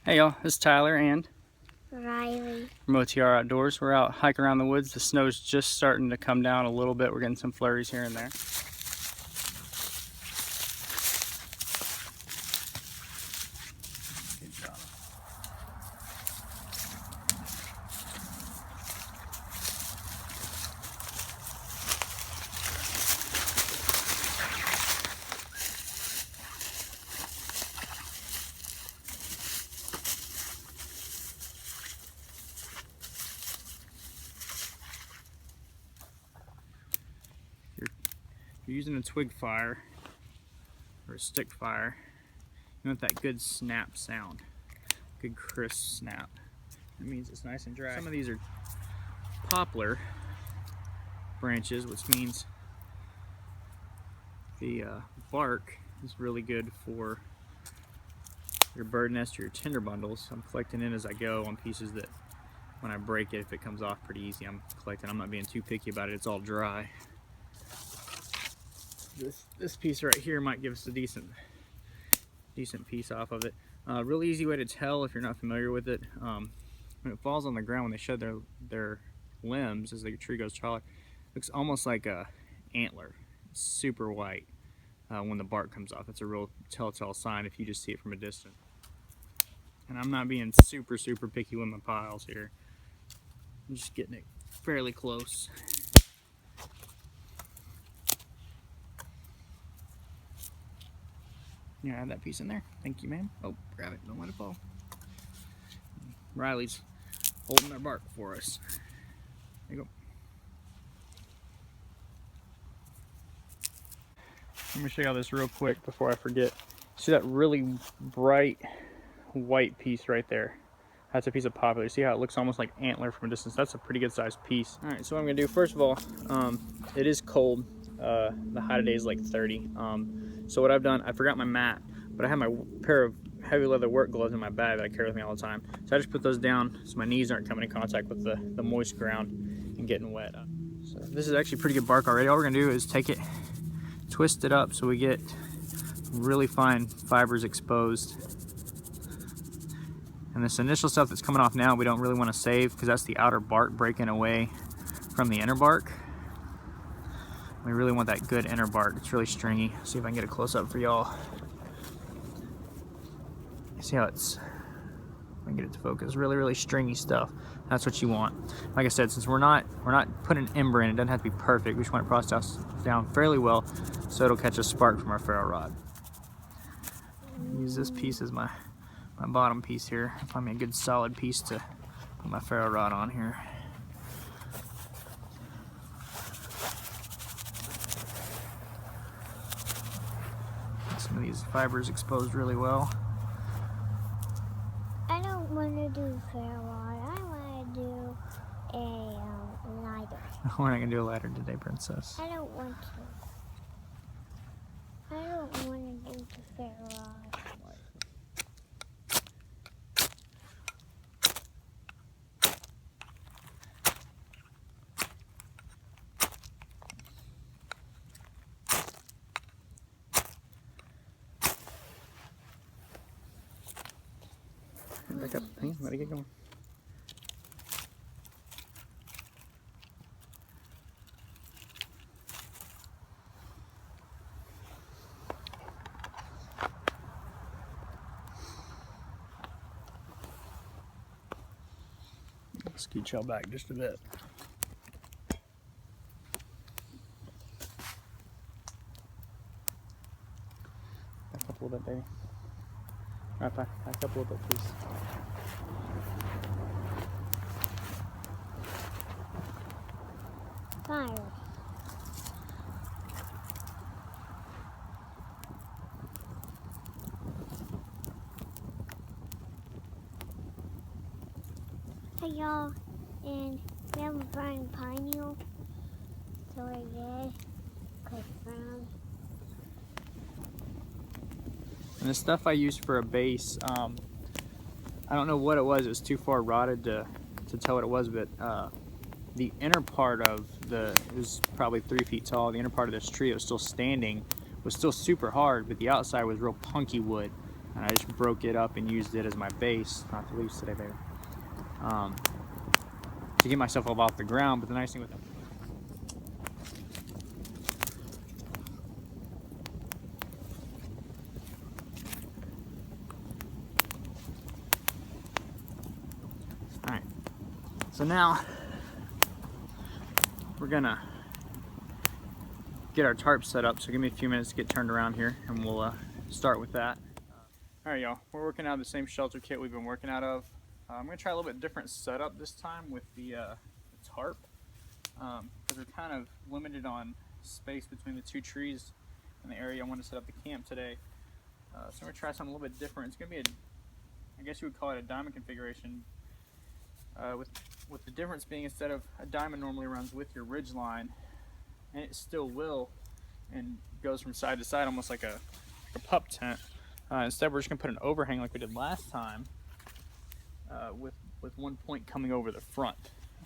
Hey y'all, this is Tyler and Riley from O.T.R.Outdoors. We're out hiking around the woods. The snow's just starting to come down a little bit. We're getting some flurries here and there. Good job. If you're using a twig fire or a stick fire, you want that good snap sound, good crisp snap. That means it's nice and dry. Some of these are poplar branches, which means the bark is really good for your bird nest or your tinder bundles. I'm collecting in as I go on pieces that when I break it, if it comes off pretty easy, I'm collecting. I'm not being too picky about it. It's all dry. This piece right here might give us a decent piece off of it. Real easy way to tell if you're not familiar with it. When it falls on the ground, when they shed their limbs as the tree goes taller, it looks almost like a antler. It's super white when the bark comes off. It's a real telltale sign if you just see it from a distance. And I'm not being super picky with my piles here. I'm just getting it fairly close. Yeah, add that piece in there. Thank you, ma'am. Oh, grab it. Don't let it fall. Riley's holding their bark for us. There you go. Let me show you this real quick before I forget. See that really bright white piece right there? That's a piece of poplar. See how it looks almost like antler from a distance? That's a pretty good sized piece. All right, so what I'm gonna do, first of all, it is cold. The high today is like 30. So what I've done, I forgot my mat, but I have my pair of heavy leather work gloves in my bag that I carry with me all the time. So I just put those down so my knees aren't coming in contact with the moist ground and getting wet. So this is actually pretty good bark already. All we're gonna do is take it, twist it up so we get really fine fibers exposed. And this initial stuff that's coming off now, we don't really want to save because that's the outer bark breaking away from the inner bark. We really want that good inner bark. It's really stringy. See if I can get a close up for y'all. See how it's, I can get it to focus. Really stringy stuff. That's what you want. Like I said, since we're not putting an ember in, it doesn't have to be perfect. We just want it processed down fairly well so it'll catch a spark from our ferro rod. Use this piece as my bottom piece here. Find me a good solid piece to put my ferro rod on here. Get some of these fibers exposed really well. I don't want to do ferro rod. I want to do a lighter. We're not gonna do a ladder today, princess. I don't want to. I don't want to do the ferro rod. Back up, hang on, let it get going. Scoot y'all back just a bit. Back up a little bit, baby. All right, back up a little bit, please. Fire. Hey y'all, and we have a burning pine needle. So we're good. Click around. And the stuff I used for a base, I don't know what it was. It was too far rotted to tell what it was, but the inner part of it was probably 3 feet tall. The inner part of this tree that was still standing was still super hard, but the outside was real punky wood. and I just broke it up and used it as my base, not the leaves today, baby, to get myself up off the ground. But the nice thing with that, all right, so now we're gonna get our tarp set up. So give me a few minutes to get turned around here, and we'll start with that. All right, y'all, we're working out of the same shelter kit we've been working out of. I'm gonna try a little bit different setup this time with the tarp, because we're kind of limited on space between the two trees in the area I want to set up the camp today. So I'm gonna try something a little bit different. It's gonna be I guess you would call it a diamond configuration, with the difference being, instead of a diamond normally runs with your ridge line, and it still will, and goes from side to side almost like a pup tent. Instead, we're just gonna put an overhang like we did last time, with one point coming over the front,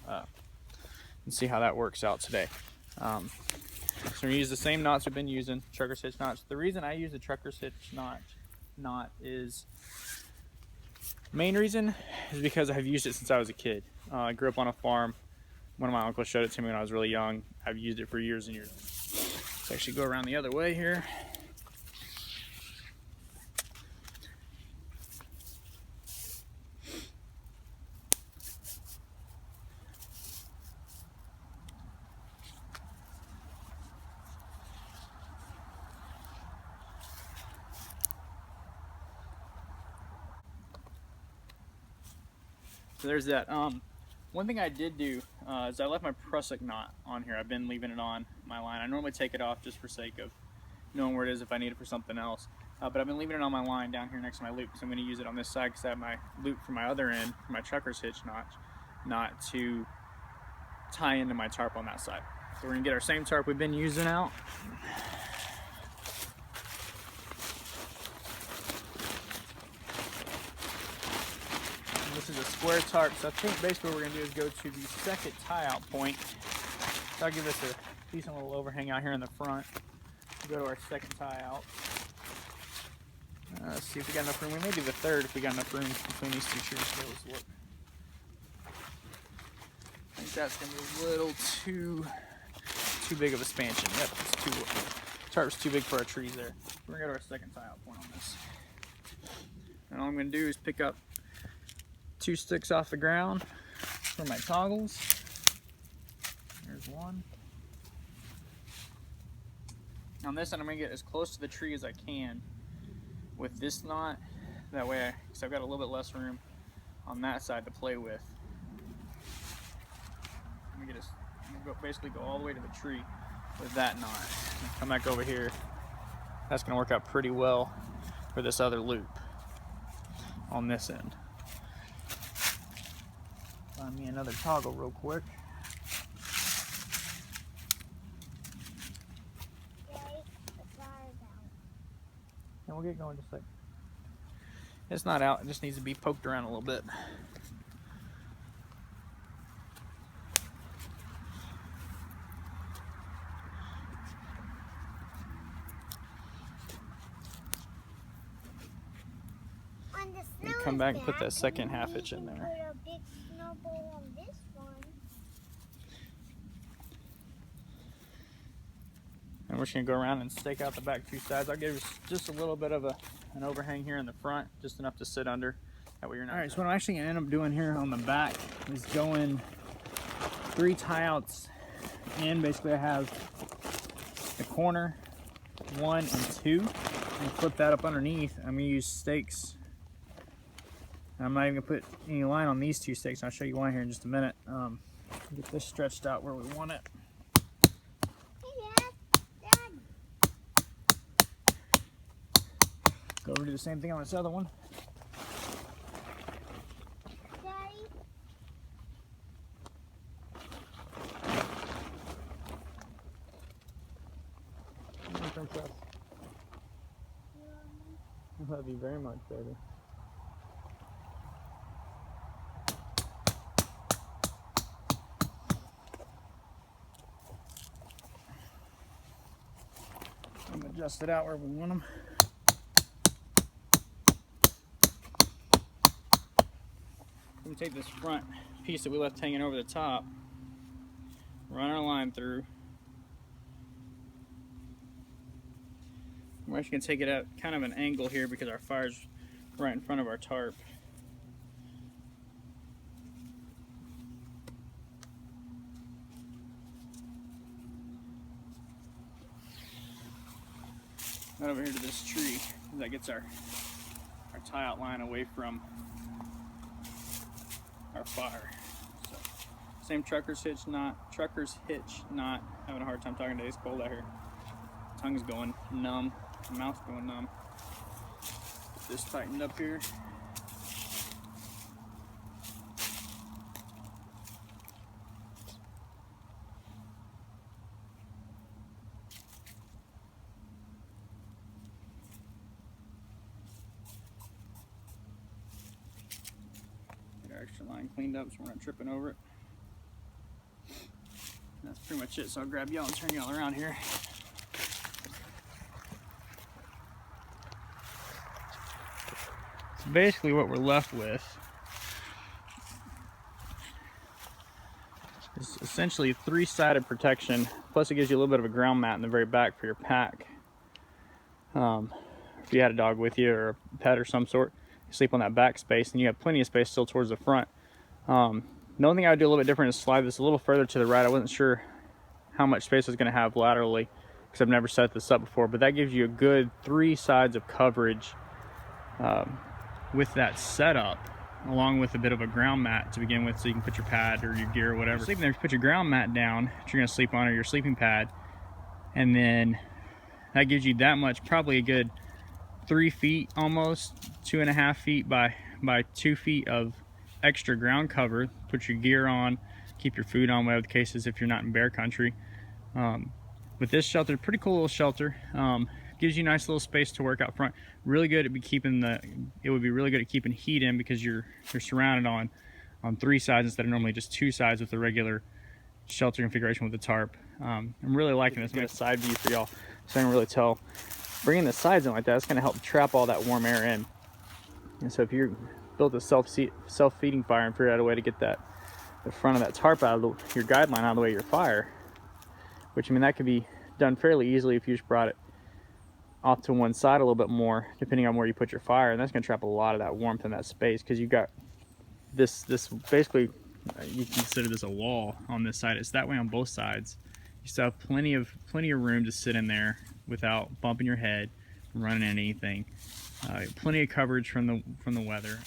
and see how that works out today. So we're gonna use the same knots we've been using, trucker stitch knots. The reason I use the trucker stitch knot is, main reason is because I've used it since I was a kid. I grew up on a farm. One of my uncles showed it to me when I was really young. I've used it for years and years. Let's actually go around the other way here. So there's that. One thing I did do is I left my prusik knot on here. I've been leaving it on my line. I normally take it off just for sake of knowing where it is if I need it for something else. But I've been leaving it on my line down here next to my loop, so I'm going to use it on this side because I have my loop for my other end, for my trucker's hitch knot to tie into my tarp on that side. So we're going to get our same tarp we've been using out. This is a square tarp, so I think basically what we're going to do is go to the second tie-out point. So I'll give us a decent little overhang out here in the front. We'll go to our second tie-out. Let's see if we got enough room. We may do the third if we got enough room between these two trees. So let's look. I think that's going to be a little too big of expansion. Yep, it's tarp's too big for our trees there. We're going to go to our second tie-out point on this. And all I'm going to do is pick up 2 sticks off the ground for my toggles. There's one. On this end, I'm going to get as close to the tree as I can with this knot. That way, because I've got a little bit less room on that side to play with. I'm going to basically go all the way to the tree with that knot. Come back over here. That's going to work out pretty well for this other loop on this end. Find me another toggle real quick. And we'll get going just like. It's not out, it just needs to be poked around a little bit. And come back and put that second half hitch in there. And we're just going to go around and stake out the back 2 sides. I'll give just a little bit of an overhang here in the front, just enough to sit under. That way you're not. All right, so what I'm actually going to end up doing here on the back is going 3 tie-outs in. Basically, I have the corner 1 and 2, and flip that up underneath. I'm going to use stakes. I'm not even going to put any line on these 2 stakes. I'll show you why here in just a minute. Get this stretched out where we want it. Go over to do the same thing on this other one. Daddy? Princess. I love you very much, baby. I'm gonna adjust it out where we want them. we take this front piece that we left hanging over the top, run our line through. We're actually going to take it at kind of an angle here because our fire's right in front of our tarp. Right over here to this tree, that gets our tie-out line away from our fire. So, same trucker's hitch knot, having a hard time talking today, it's cold out here. Tongue's going numb, mouth's going numb. Get this tightened up here. Get our extra line cleaned up so we're not tripping over it. And that's pretty much it, so I'll grab y'all and turn y'all around here. So basically what we're left with is essentially three-sided protection, plus it gives you a little bit of a ground mat in the very back for your pack. If you had a dog with you or a pet or some sort, you sleep on that back space and you have plenty of space still towards the front. The only thing I would do a little bit different is slide this a little further to the right. I wasn't sure how much space I was going to have laterally because I've never set this up before, but that gives you a good 3 sides of coverage with that setup, along with a bit of a ground mat to begin with, so you can put your pad or your gear or whatever. Sleeping there, you put your ground mat down that you're going to sleep on, or your sleeping pad, and then that gives you that much, probably a good 3 feet, almost 2.5 feet by 2 feet of extra ground cover. Put your gear on, keep your food on, whatever the case is if you're not in bear country. But this shelter, pretty cool little shelter, gives you a nice little space to work out front. Really good at keeping it would be really good at keeping heat in because you're surrounded on 3 sides instead of normally just 2 sides with the regular shelter configuration with the tarp. I'm really liking this. I'm gonna get a side view for y'all so I can really tell. Bringing the sides in like that, it's gonna help trap all that warm air in. And so if you built a self-feeding fire and figured out a way to get the front of that tarp out of your guideline out of the way of your fire, which, I mean, that could be done fairly easily if you just brought it off to one side a little bit more, depending on where you put your fire, and that's going to trap a lot of that warmth in that space, because you've got this basically, you consider this a wall on this side. It's that way on both sides. You still have plenty of room to sit in there without bumping your head, running into anything. Plenty of coverage from the weather.